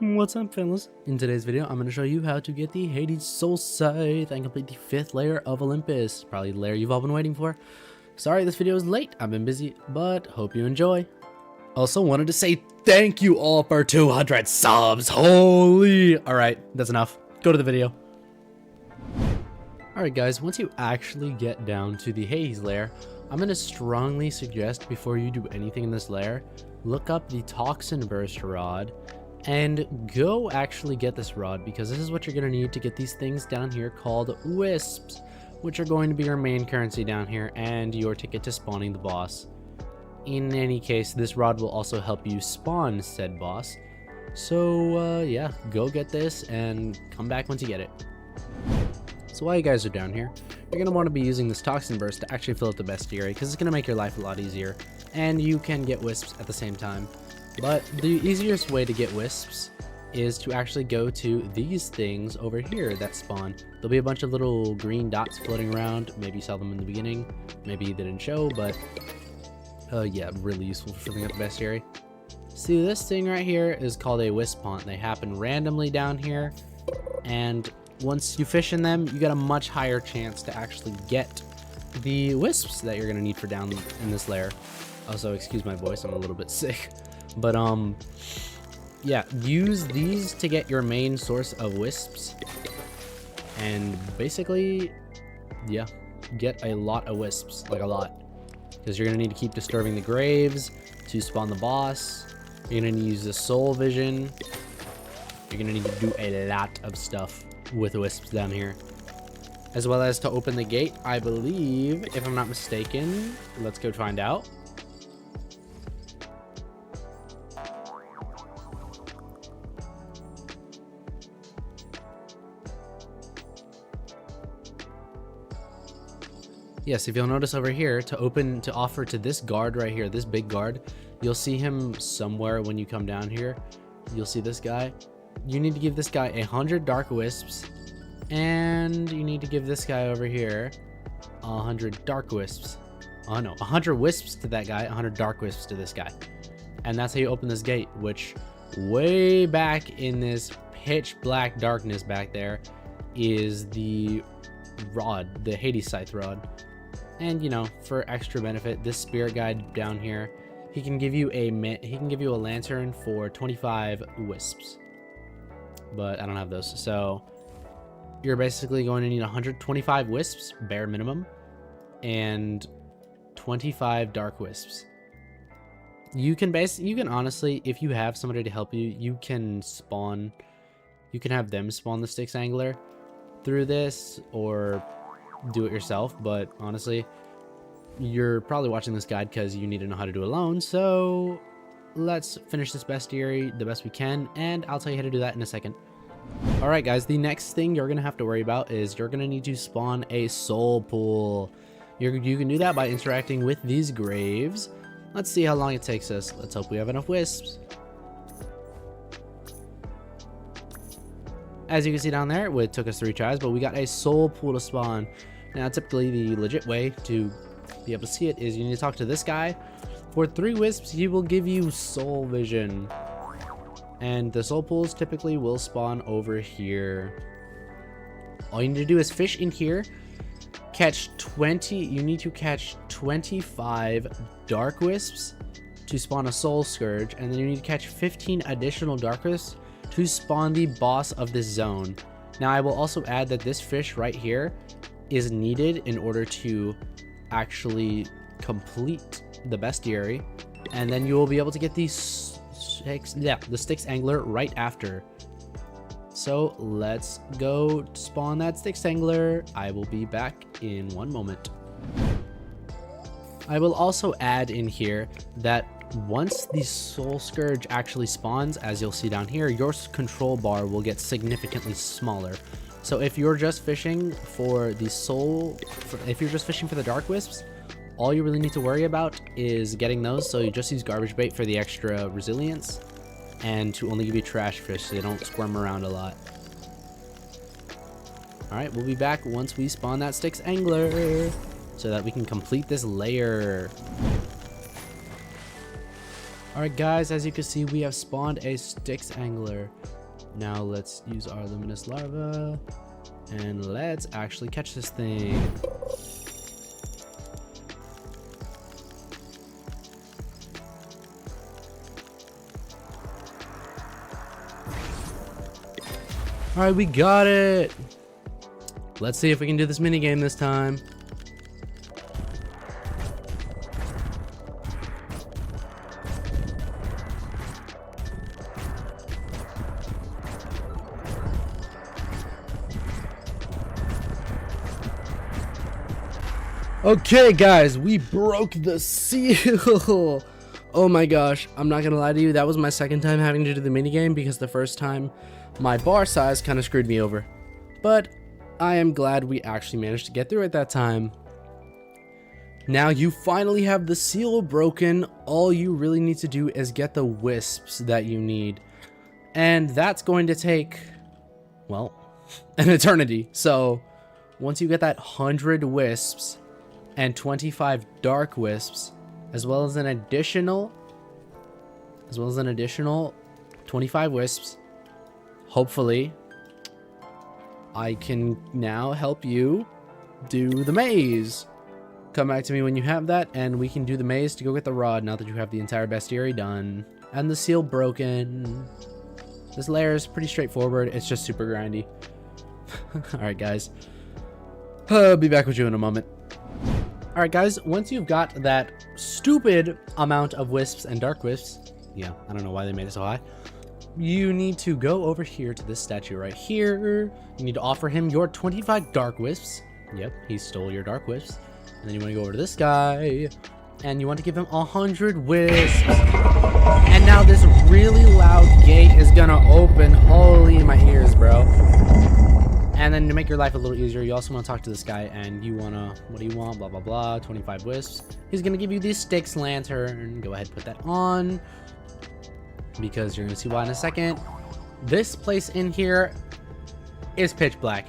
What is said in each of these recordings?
What's up, fellas? In today's video, I'm going to show you how to get the Hades Soul Scythe and complete the 5th layer of Olympus. Probably the layer you've all been waiting for. Sorry this video is late, I've been busy, but hope you enjoy. Also wanted to say thank you all for 200 subs. Holy! Alright, that's enough. Go to the video. Alright guys, once you actually get down to the Hades layer, I'm going to strongly suggest before you do anything in this layer, look up the Toxin Burst Rod and go actually get this rod, because this is what you're going to need to get these things down here called wisps, which are going to be your main currency down here and your ticket to spawning the boss. In any case, this rod will also help you spawn said boss. So yeah, go get this and come back once you get it. So while you guys are down here, you're going to want to be using this Toxin Burst to actually fill up the bestiary, because it's going to make your life a lot easier, and you can get wisps at the same time. But the easiest way to get wisps is to actually go to these things over here that spawn. There'll be a bunch of little green dots floating around. Maybe you saw them in the beginning, maybe they didn't show, but yeah, really useful for filling up the bestiary. See, this thing right here is called a wisp pond. They happen randomly down here, and once you fish in them, you get a much higher chance to actually get the wisps that you're going to need for down in this layer. Also, excuse my voice, I'm a little bit sick. But yeah, use these to get your main source of wisps, and basically, yeah, get a lot of wisps, like a lot, because you're gonna need to keep disturbing the graves to spawn the boss. You're gonna need to use the soul vision. You're gonna need to do a lot of stuff with wisps down here, as well as to open the gate, I believe, if I'm not mistaken. Let's go find out. Yes, if you'll notice over here, to offer to this guard right here, this big guard, you'll see him somewhere when you come down here. You'll see this guy. You need to give this guy 100 dark wisps, and you need to give this guy over here 100 dark wisps. Oh no, 100 wisps to that guy, 100 dark wisps to this guy. And that's how you open this gate, which way back in this pitch black darkness back there is the rod, the Hades Scythe rod. And you know, for extra benefit, this spirit guide down here, he can give you a lantern for 25 wisps, but I don't have those. So you're basically going to need 125 wisps bare minimum and 25 dark wisps. You can honestly, if you have somebody to help you, you can have them spawn the Styx Angler through this, or do it yourself. But honestly, you're probably watching this guide because you need to know how to do it alone. So let's finish this bestiary the best we can, and I'll tell you how to do that in a second. All right guys, the next thing you're gonna have to worry about is you're gonna need to spawn a soul pool. You can do that by interacting with these graves. Let's see how long it takes us. Let's hope we have enough wisps. As you can see down there, it took us 3 tries, but we got a soul pool to spawn. Now, typically the legit way to be able to see it is you need to talk to this guy. For 3 wisps, he will give you soul vision. And the soul pools typically will spawn over here. All you need to do is fish in here, you need to catch 25 dark wisps to spawn a soul scourge, and then you need to catch 15 additional dark wisps to spawn the boss of this zone. Now, I will also add that this fish right here is needed in order to actually complete the bestiary, and then you will be able to get the Styx Angler right after. So let's go spawn that Styx Angler. I will be back in 1 moment. I will also add in here that once the Soul Scourge actually spawns, as you'll see down here, your control bar will get significantly smaller. So if you're just fishing for the Dark Wisps, all you really need to worry about is getting those. So you just use garbage bait for the extra resilience, and to only give you trash fish so they don't squirm around a lot. Alright, we'll be back once we spawn that Styx Angler, so that we can complete this layer. Alright guys, as you can see, we have spawned a Styx angler. Now let's use our luminous larva and let's actually catch this thing. Alright, we got it. Let's see if we can do this minigame this time. Okay guys, we broke the seal. Oh my gosh, I'm not gonna lie to you, that was my second time having to do the minigame because the first time my bar size kind of screwed me over. But I am glad we actually managed to get through it that time. Now you finally have the seal broken. All you really need to do is get the wisps that you need. And that's going to take, well, an eternity. So once you get that 100 wisps and 25 dark wisps, as well as an additional 25 wisps, hopefully I can now help you do the maze. Come back to me when you have that and we can do the maze to go get the rod now that you have the entire bestiary done and the seal broken. This layer is pretty straightforward, it's just super grindy. Alright guys, I'll be back with you in a moment. Alright guys, once you've got that stupid amount of wisps and dark wisps, yeah, I don't know why they made it so high, you need to go over here to this statue right here. You need to offer him your 25 dark wisps. Yep, he stole your dark wisps. And then you want to go over to this guy, and you want to give him 100 wisps. And now this really loud gate is gonna open. Holy my ears, bro. And then to make your life a little easier, you also want to talk to this guy and you want to, what do you want? Blah, blah, blah, 25 wisps. He's going to give you the Styx lantern. Go ahead, put that on because you're going to see why in a second. This place in here is pitch black.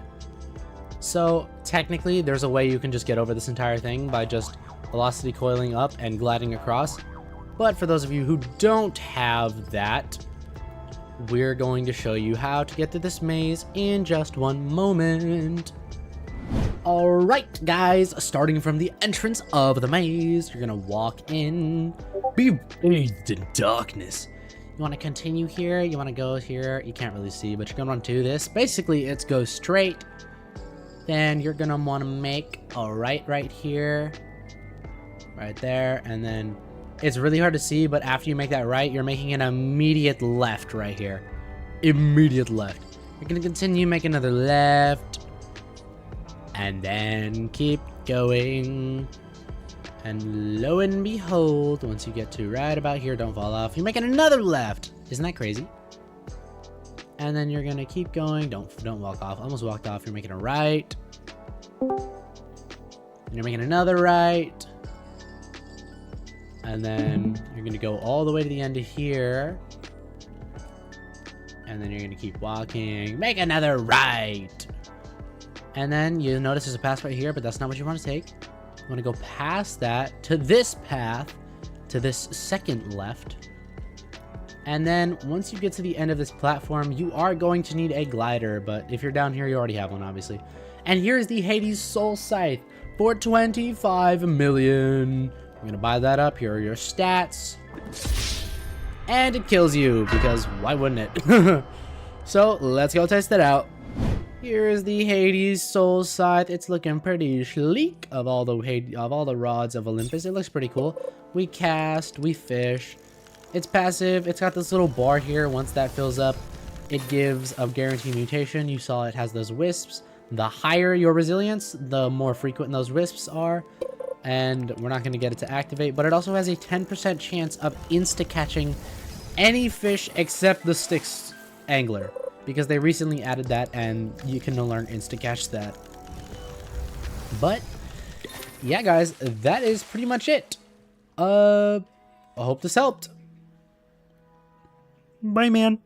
So technically there's a way you can just get over this entire thing by just velocity coiling up and gliding across. But for those of you who don't have that, we're going to show you how to get to this maze in just one moment. Alright guys, starting from the entrance of the maze, you're gonna walk in, be bathed in darkness. You want to continue here, you want to go here, you can't really see, but you're gonna want to do this. Basically, it's go straight, then you're gonna want to make a right here, right there, and then it's really hard to see, but after you make that right, you're making an immediate left right here. Immediate left. You're gonna continue, make another left. And then keep going. And lo and behold, once you get to right about here, don't fall off, you're making another left. Isn't that crazy? And then you're gonna keep going. Don't walk off. Almost walked off. You're making a right. And you're making another right. And then you're going to go all the way to the end of here. And then you're going to keep walking. Make another right. And then you notice there's a path right here, but that's not what you want to take. You want to go past that to this path, to this second left. And then once you get to the end of this platform, you are going to need a glider. But if you're down here, you already have one, obviously. And here's the Hades Soul Scythe for 25 million. I'm gonna buy that up. Here are your stats. And it kills you, because why wouldn't it? So let's go test it out. Here is the Hades Soul Scythe. It's looking pretty sleek of all the rods of Olympus. It looks pretty cool. We cast, we fish. It's passive. It's got this little bar here. Once that fills up, it gives a guaranteed mutation. You saw it has those wisps. The higher your resilience, the more frequent those wisps are. And we're not going to get it to activate, but it also has a 10% chance of insta-catching any fish except the Styx angler, because they recently added that and you can no longer insta-catch that. But yeah guys, that is pretty much it. I hope this helped. Bye man.